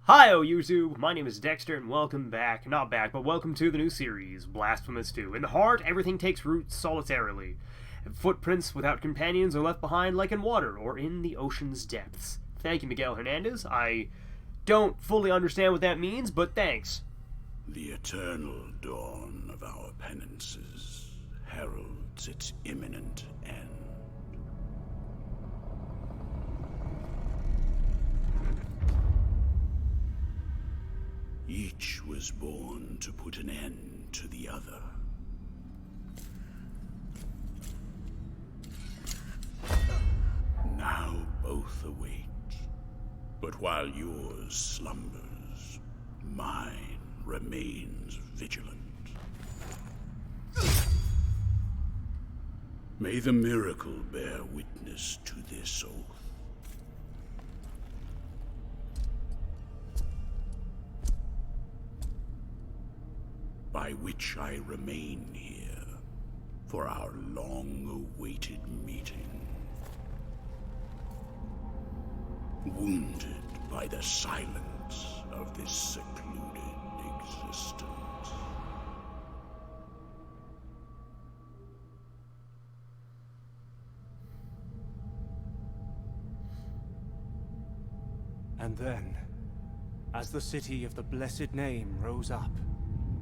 Hi-oh, YouTube! My name is Dexter, and welcome back, not back, but welcome to the new series, Blasphemous 2. In the heart, everything takes root solitarily. Footprints without companions are left behind like in water, or in the ocean's depths. Thank you, Miguel Hernandez. I don't fully understand what that means, but thanks. The eternal dawn of our penances heralds its imminent end. Each was born to put an end to the other. Now both await, but while yours slumbers, mine remains vigilant. May the miracle bear witness to this oath. By which I remain here for our long-awaited meeting. Wounded by the silence of this secluded existence. And then, as the city of the blessed name rose up,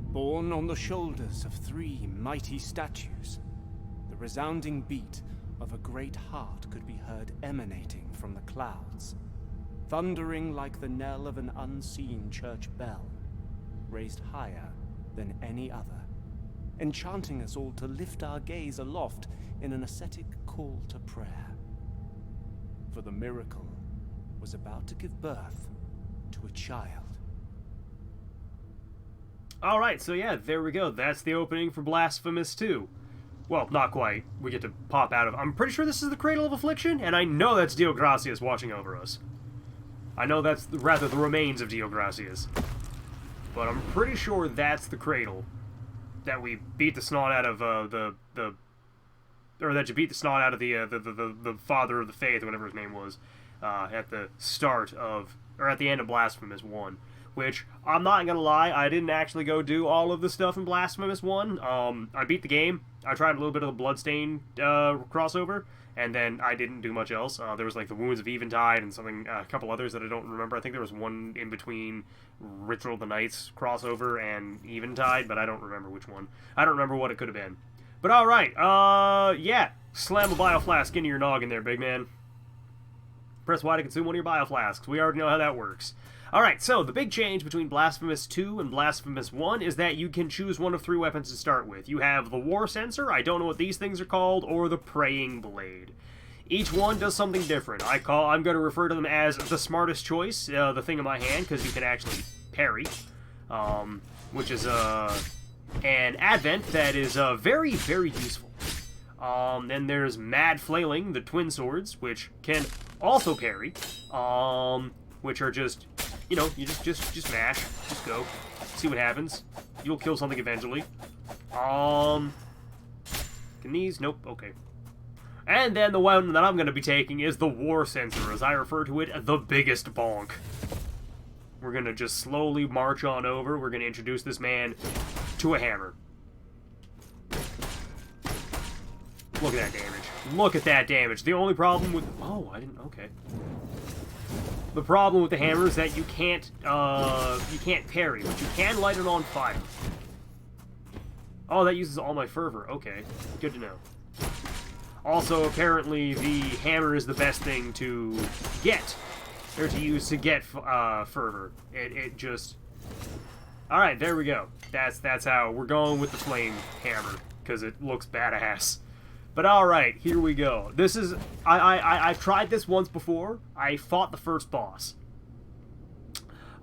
borne on the shoulders of three mighty statues, the resounding beat of a great heart could be heard emanating from the clouds, thundering like the knell of an unseen church bell, raised higher than any other, enchanting us all to lift our gaze aloft in an ascetic call to prayer. For the miracle was about to give birth to a child. Alright, so yeah, there we go. That's the opening for Blasphemous 2. Well, not quite. We get to pop out of... I'm pretty sure this is the Cradle of Affliction, and I know that's Dio Gracias watching over us. I know that's rather the remains of Dio Gracias. But I'm pretty sure that's the Cradle. That we beat the snot out of, or that you beat the snot out of the Father of the Faith, whatever his name was, at the start of... or at the end of Blasphemous 1. Which, I'm not gonna lie, I didn't actually go do all of the stuff in Blasphemous 1. I beat the game, I tried a little bit of the Bloodstained crossover, and then I didn't do much else. There was like the Wounds of Eventide and something, a couple others that I don't remember. I think there was one in between Ritual of the Knights crossover and Eventide, but I don't remember which one. I don't remember what it could have been. But alright, yeah, slam a bioflask into your noggin there, big man. Press Y to consume one of your bioflasks. We already know how that works. Alright, so the big change between Blasphemous 2 and Blasphemous 1 is that you can choose one of three weapons to start with. You have the War Censor, I don't know what these things are called, or the Praying Blade. Each one does something different. I'm going to refer to them as the smartest choice, the thing in my hand, because you can actually parry, which is an advent that is very, very useful. Then there's Mad Flailing, the Twin Swords, which can also parry, which are just... you know, you just mash, just go, see what happens. You'll kill something eventually. Can these? Nope, okay. And then the one that I'm going to be taking is the War Censor, as I refer to it, the biggest bonk. We're going to just slowly march on over. We're going to introduce this man to a hammer. Look at that damage. Look at that damage. The only problem with... oh, I didn't... okay. The problem with the hammer is that you can't parry, but you can light it on fire. Oh, that uses all my fervor. Okay, good to know. Also, apparently, the hammer is the best thing to get, or to use to get fervor. It just... alright, there we go. That's how we're going with the flame hammer, because it looks badass. But alright, here we go. This is... I've tried this once before. I fought the first boss.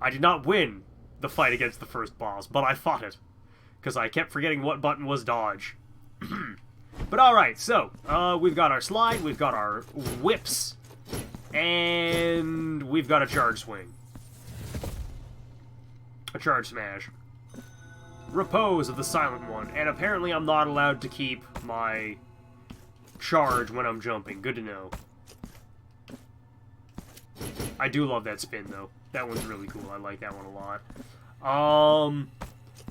I did not win the fight against the first boss, but I fought it. Because I kept forgetting what button was dodge. But alright, so, we've got our slide, we've got our whips, and we've got a charge swing. A charge smash. Repose of the Silent One, and apparently I'm not allowed to keep my... charge when I'm jumping. Good to know. I do love that spin, though. That one's really cool. I like that one a lot.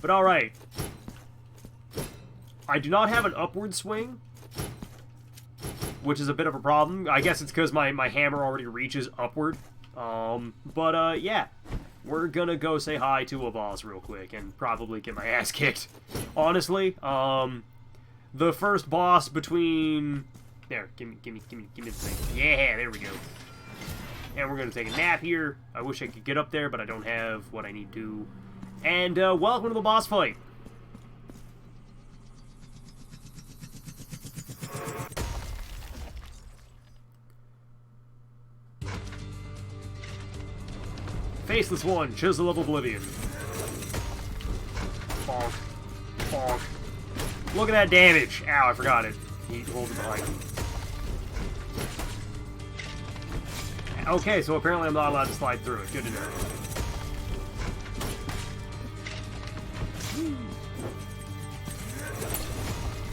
But alright. I do not have an upward swing, which is a bit of a problem. I guess it's because my hammer already reaches upward. Yeah. We're gonna go say hi to a boss real quick and probably get my ass kicked. Honestly, the first boss between... There, give me the thing. Yeah, there we go. And we're gonna take a nap here. I wish I could get up there, but I don't have what I need to. And, welcome to the boss fight. Faceless One, Chisel of Oblivion. Bonk. Bonk. Look at that damage. Ow, I forgot it. He holds it behind me. Okay, so apparently I'm not allowed to slide through it. Good to know.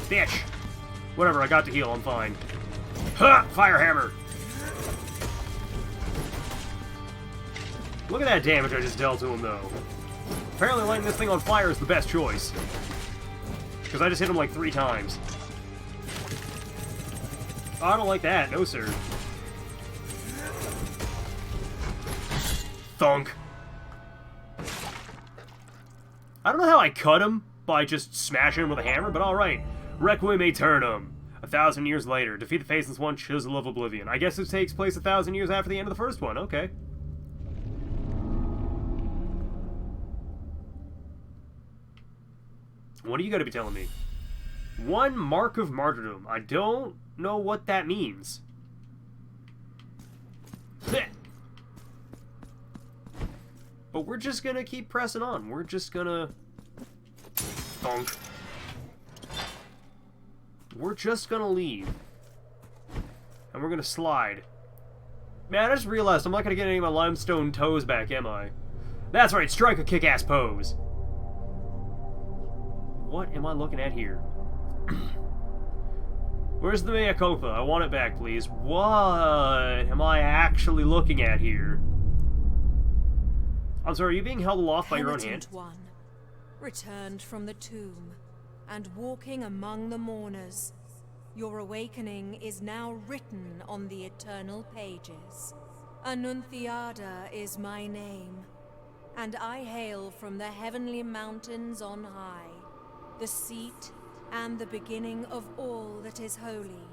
Bitch! Whatever, I got to heal, I'm fine. Ha! Fire hammer! Look at that damage I just dealt to him, though. Apparently lighting this thing on fire is the best choice. Because I just hit him like 3 times. Oh, I don't like that. No, sir. Thunk. I don't know how I cut him by just smashing him with a hammer, but alright. Requiem Aeternum. 1,000 years later. Defeat the Faceless One, Chisel of Oblivion. I guess this takes place 1,000 years after the end of the first one. Okay. What are you going to be telling me? 1 Mark of Martyrdom. I don't know what that means. But we're just going to keep pressing on. We're just going to... Bonk. We're just going to leave. And we're going to slide. Man, I just realized I'm not going to get any of my limestone toes back, am I? That's right, strike a kick-ass pose. What am I looking at here? Where's the mea culpa? I want it back, please. What am I actually looking at here? I'm sorry, are you being held aloft by your own hand? One, returned from the tomb, and walking among the mourners. Your awakening is now written on the eternal pages. Annunciada is my name, and I hail from the heavenly mountains on high, the seat and the beginning of all that is holy,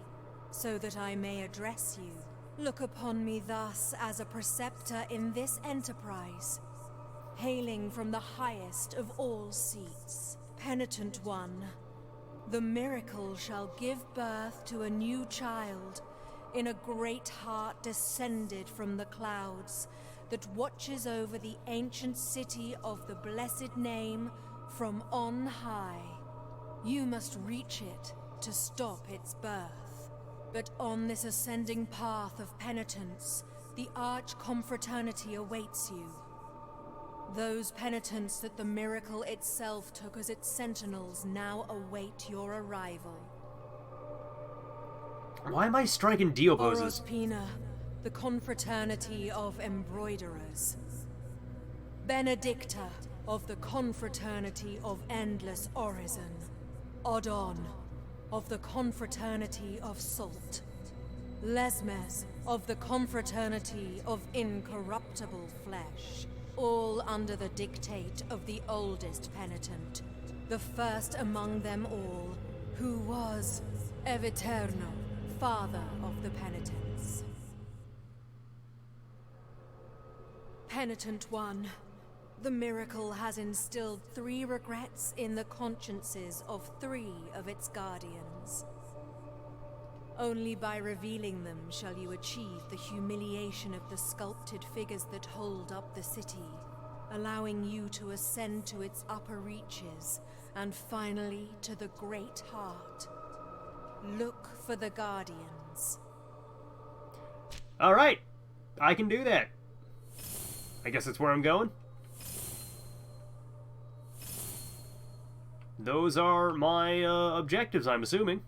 so that I may address you. Look upon me thus as a preceptor in this enterprise, hailing from the highest of all seats. Penitent one, the miracle shall give birth to a new child in a great heart descended from the clouds that watches over the ancient city of the blessed name from on high. You must reach it to stop its birth. But on this ascending path of penitence, the arch-confraternity awaits you. Those penitents that the miracle itself took as its sentinels now await your arrival. Why am I striking Dio poses? Orospina, the confraternity of embroiderers. Benedicta, of the confraternity of endless orison. Odon, of the confraternity of salt. Lesmes, of the confraternity of incorruptible flesh. All under the dictate of the oldest penitent, the first among them all, who was Eviterno, father of the penitents. Penitent one, the miracle has instilled 3 regrets in the consciences of 3 of its guardians. Only by revealing them shall you achieve the humiliation of the sculpted figures that hold up the city, allowing you to ascend to its upper reaches, and finally to the great heart. Look for the guardians. Alright, I can do that. I guess that's where I'm going. Those are my objectives, I'm assuming.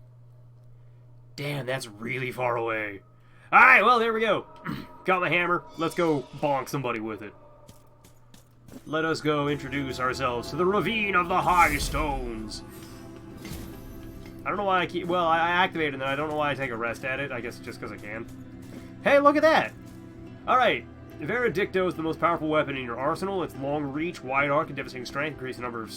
Damn, that's really far away. Alright, well, there we go. got my hammer. Let's go bonk somebody with it. Let us go introduce ourselves to the Ravine of the High Stones. I don't know why I keep... Well, I activated and then I don't know why I take a rest at it. I guess just because I can. Hey, look at that! Alright. Veredicto is the most powerful weapon in your arsenal. Its long reach, wide arc, and devastating strength increase the number of...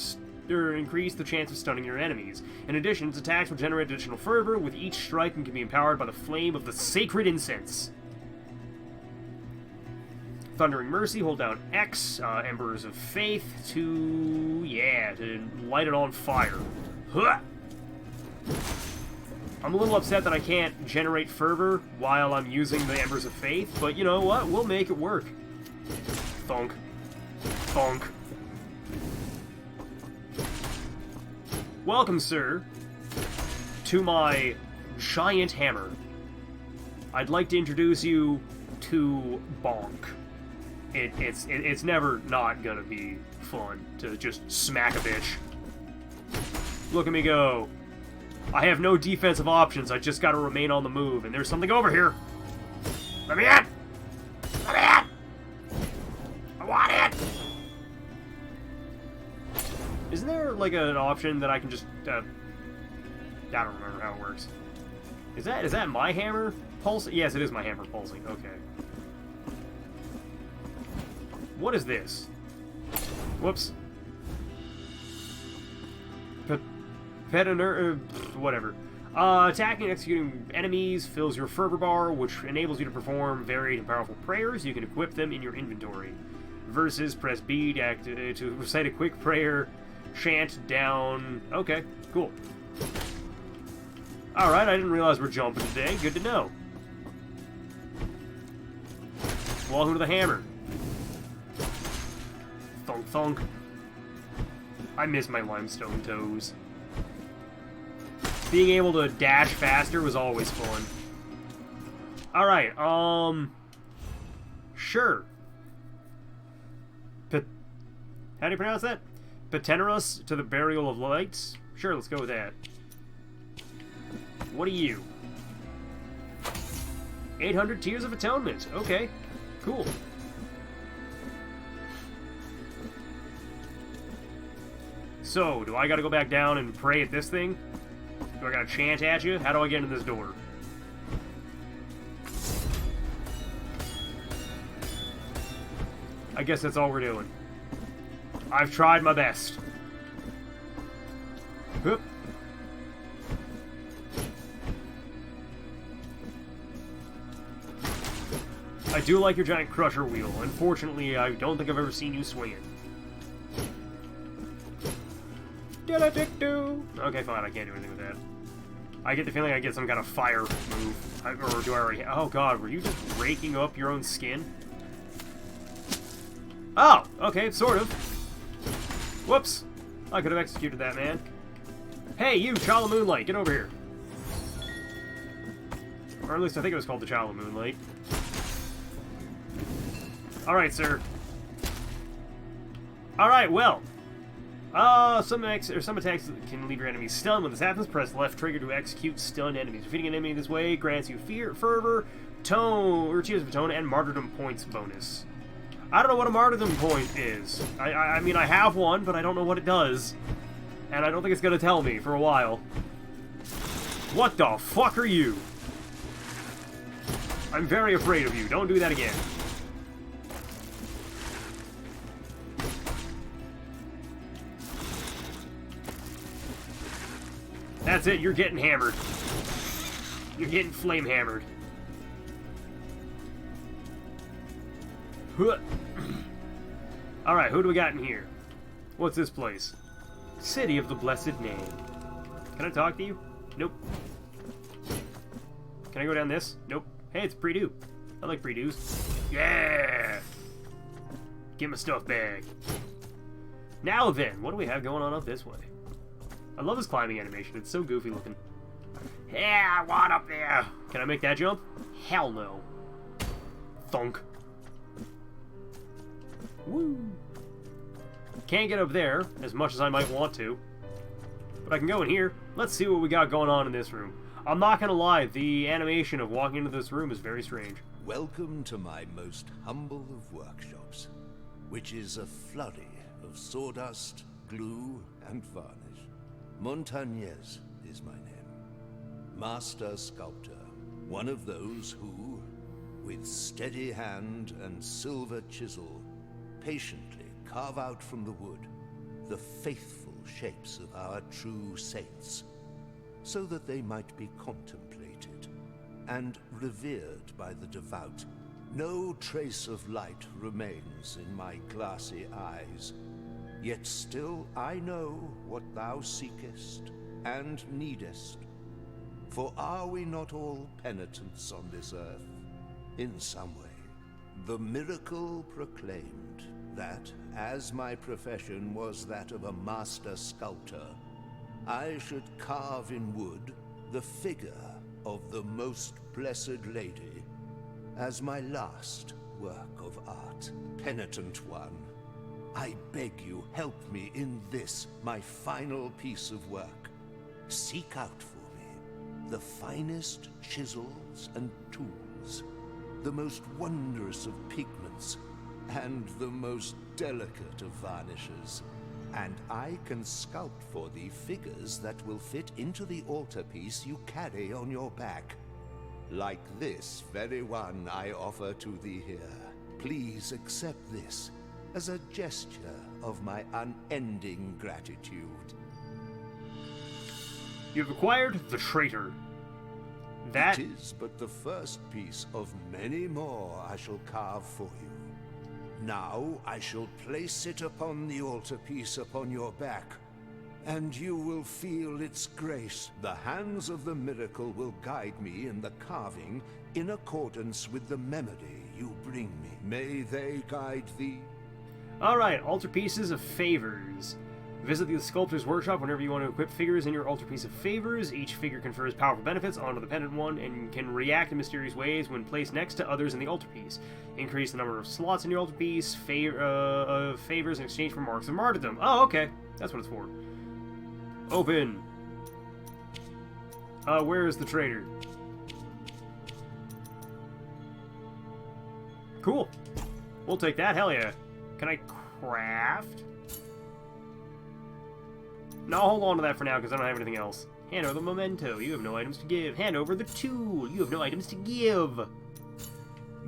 increase the chance of stunning your enemies. In addition, its attacks will generate additional fervor with each strike and can be empowered by the flame of the sacred incense. Thundering Mercy, hold down X, Embers of Faith to light it on fire. Huh! I'm a little upset that I can't generate fervor while I'm using the Embers of Faith, but you know what? We'll make it work. Thunk. Thunk. Welcome, sir, to my giant hammer. I'd like to introduce you to Bonk. It's never not gonna be fun to just smack a bitch. Look at me go. I have no defensive options, I just gotta remain on the move, and there's something over here! Let me in! Let me in! I want it! Isn't there, like, an option that I can just, I don't remember how it works. Is that my hammer pulsing? Yes, it is my hammer pulsing, okay. What is this? Whoops. Whatever. Attacking and executing enemies fills your fervor bar, which enables you to perform varied and powerful prayers. You can equip them in your inventory. Versus, press B to recite a quick prayer, chant down... Okay, cool. Alright, I didn't realize we're jumping today. Good to know. Welcome to the hammer. Thunk thunk. I miss my limestone toes. Being able to dash faster was always fun. Alright, sure. How do you pronounce that? Patenerus to the Burial of Lights? Sure, let's go with that. What are you? 800 Tears of Atonement. Okay, cool. So, do I gotta go back down and pray at this thing? Do I gotta chant at you? How do I get in this door? I guess that's all we're doing. I've tried my best. Whoop. I do like your giant crusher wheel. Unfortunately, I don't think I've ever seen you swing it. Okay, fine, I can't do anything with that. I get the feeling I get some kind of fire move. Or do I already... Oh god, were you just raking up your own skin? Oh! Okay, sort of. Whoops! I could have executed that, man. Hey, you, Child of Moonlight, get over here. Or at least I think it was called the Child of Moonlight. Alright, sir. Alright, well. Some attacks can leave your enemies stunned. When this happens, press left trigger to execute stunned enemies. Defeating an enemy this way grants you fervor, Tears of Atone, and martyrdom points bonus. I don't know what a martyrdom point is. I mean, I have one, but I don't know what it does. And I don't think it's gonna tell me for a while. What the fuck are you? I'm very afraid of you. Don't do that again. That's it, you're getting hammered. You're getting flame hammered. Alright, who do we got in here? What's this place? City of the Blessed Name. Can I talk to you? Nope. Can I go down this? Nope. Hey, it's Pre-Do. I like Pre-Dos. Yeah! Get my stuff back. Now then, what do we have going on up this way? I love this climbing animation. It's so goofy looking. Yeah, I want up there. Can I make that jump? Hell no. Thunk. Woo. Can't get up there as much as I might want to. But I can go in here. Let's see what we got going on in this room. I'm not gonna lie, the animation of walking into this room is very strange. welcome to my most humble of workshops, which is a flurry of sawdust, glue, and varnish. Montagnez is my name. Master sculptor, one of those who, with steady hand and silver chisel, patiently carve out from the wood the faithful shapes of our true saints, so that they might be contemplated and revered by the devout. No trace of light remains in my glassy eyes, yet still I know what thou seekest and needest. For are we not all penitents on this earth, in some way? The miracle proclaimed that, as my profession was that of a master sculptor, I should carve in wood the figure of the Most Blessed Lady as my last work of art. Penitent one, I beg you, help me in this, my final piece of work. Seek out for me the finest chisels and tools, the most wondrous of pigments, and the most delicate of varnishes, and I can sculpt for thee figures that will fit into the altarpiece you carry on your back. Like this very one I offer to thee here. Please accept this as a gesture of my unending gratitude. You've acquired the traitor. That It is but the first piece of many more I shall carve for you. Now I shall place it upon the altarpiece upon your back, and you will feel its grace. The hands of the miracle will guide me in the carving in accordance with the memory you bring me. May they guide thee. Alright, altarpieces of favors. Visit the sculptor's workshop whenever you want to equip figures in your altarpiece of favors. Each figure confers powerful benefits onto the pendant one and can react in mysterious ways when placed next to others in the altarpiece. Increase the number of slots in your altarpiece of favors in exchange for marks of martyrdom. Oh, okay. That's what it's for. Open. Where is the traitor? Cool. We'll take that. Hell yeah. Can I craft? No, I'll hold on to that for now because I don't have anything else. Hand over the memento. You have no items to give. Hand over the tool. You have no items to give.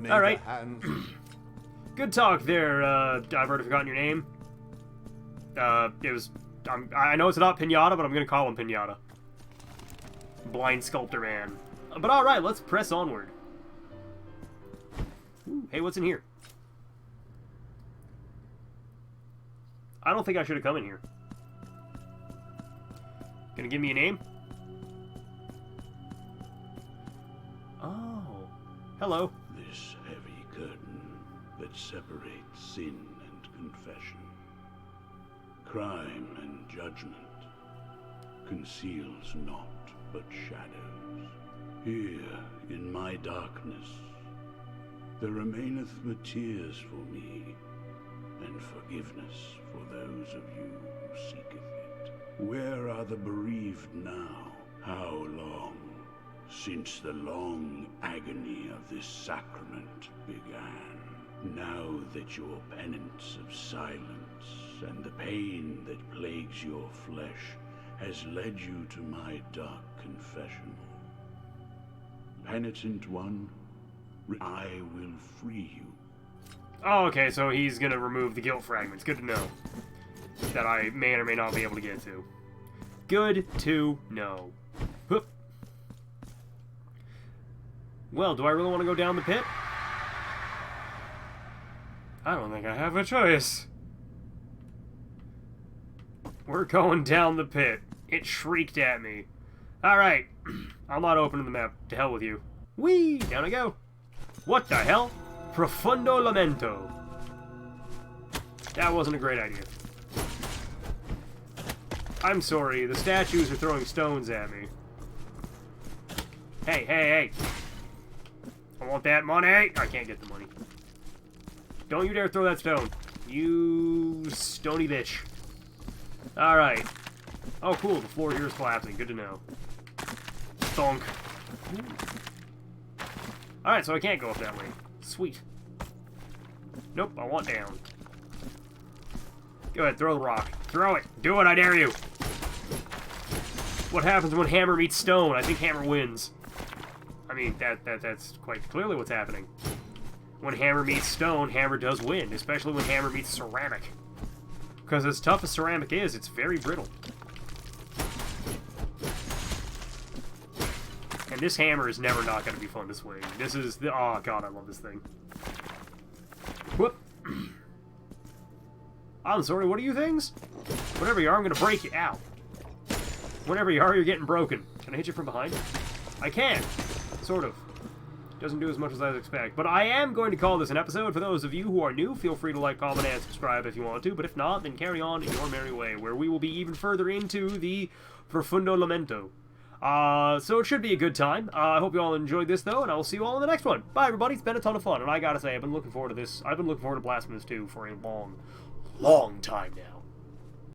Alright. Good talk there, I've already forgotten your name. I know it's not Pinata, but I'm gonna call him Pinata. Blind Sculptor Man. But alright, let's press onward. Ooh, hey, what's in here? I don't think I should have come in here. Gonna give me a name? Oh. Hello. This heavy curtain that separates sin and confession, crime and judgment, conceals naught but shadows. Here, in my darkness, there remaineth tears for me, and forgiveness for those of you who seeketh it. Where are the bereaved now? How long since the long agony of this sacrament began? Now that your penance of silence and the pain that plagues your flesh has led you to my dark confessional. Penitent one, I will free you. Oh, okay, so he's gonna remove the guilt fragments. Good to know. That I may or may not be able to get to. Good to know. Whoop. Well, do I really want to go down the pit? I don't think I have a choice. We're going down the pit. It shrieked at me. Alright. I'm not opening the map. To hell with you. Whee! Down I go. What the hell? Profundo Lamento. That wasn't a great idea. I'm sorry, the statues are throwing stones at me. Hey, hey, hey. I want that money. I can't get the money. Don't you dare throw that stone. You stony bitch. Alright. Oh, cool. The floor here is collapsing. Good to know. Bonk. Alright, so I can't go up that way. Sweet. Nope, I want down. Go ahead, throw the rock. Throw it! Do it, I dare you! What happens when hammer meets stone? I think hammer wins. I mean, that's quite clearly what's happening. When hammer meets stone, hammer does win, especially when hammer meets ceramic. Because as tough as ceramic is, it's very brittle. And this hammer is never not going to be fun to swing. This is the... Oh, God, I love this thing. Whoop. I'm sorry, what are you things? Whatever you are, I'm going to break you out. Whatever you are, you're getting broken. Can I hit you from behind? I can. Sort of. Doesn't do as much as I expect. But I am going to call this an episode. For those of you who are new, feel free to like, comment, and subscribe if you want to. But if not, then carry on in your merry way, where we will be even further into the Profundo Lamento. So it should be a good time. I hope you all enjoyed this, though, and I will see you all in the next one. Bye, everybody. It's been a ton of fun, and I gotta say, I've been looking forward to this. I've been looking forward to Blasphemous 2 for a long, long time now.